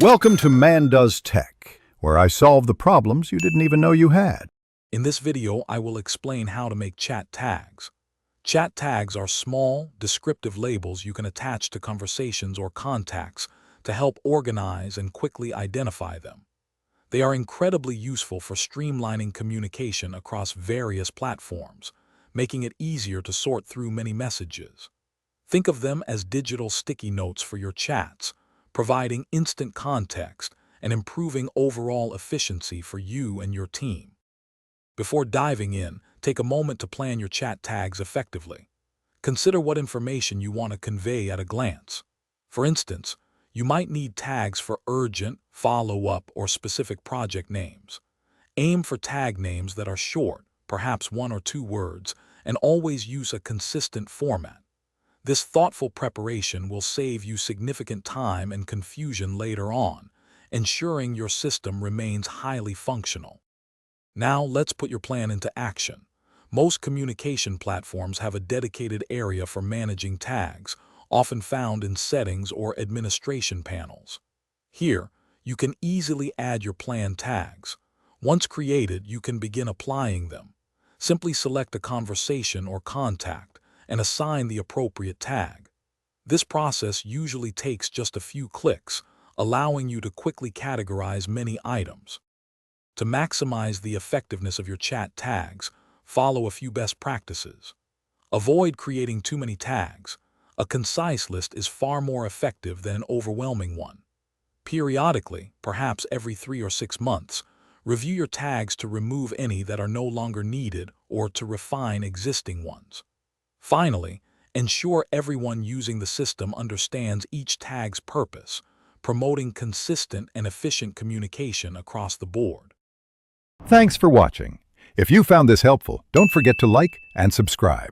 Welcome to Man Does Tech, where I solve the problems you didn't even know you had. In this video, I will explain how to make chat tags. Chat tags are small, descriptive labels you can attach to conversations or contacts to help organize and quickly identify them. They are incredibly useful for streamlining communication across various platforms, making it easier to sort through many messages. Think of them as digital sticky notes for your chats, providing instant context and improving overall efficiency for you and your team. Before diving in, take a moment to plan your chat tags effectively. Consider what information you want to convey at a glance. For instance, you might need tags for urgent, follow-up, or specific project names. Aim for tag names that are short, perhaps 1 or 2 words, and always use a consistent format. This thoughtful preparation will save you significant time and confusion later on, ensuring your system remains highly functional. Now let's put your plan into action. Most communication platforms have a dedicated area for managing tags, often found in settings or administration panels. Here, you can easily add your planned tags. Once created, you can begin applying them. Simply select a conversation or contact and assign the appropriate tag. This process usually takes just a few clicks, allowing you to quickly categorize many items. To maximize the effectiveness of your chat tags, follow a few best practices. Avoid creating too many tags. A concise list is far more effective than an overwhelming one. Periodically, perhaps every 3 or 6 months, review your tags to remove any that are no longer needed or to refine existing ones. Finally, ensure everyone using the system understands each tag's purpose, promoting consistent and efficient communication across the board. Thanks for watching. If you found this helpful, don't forget to like and subscribe.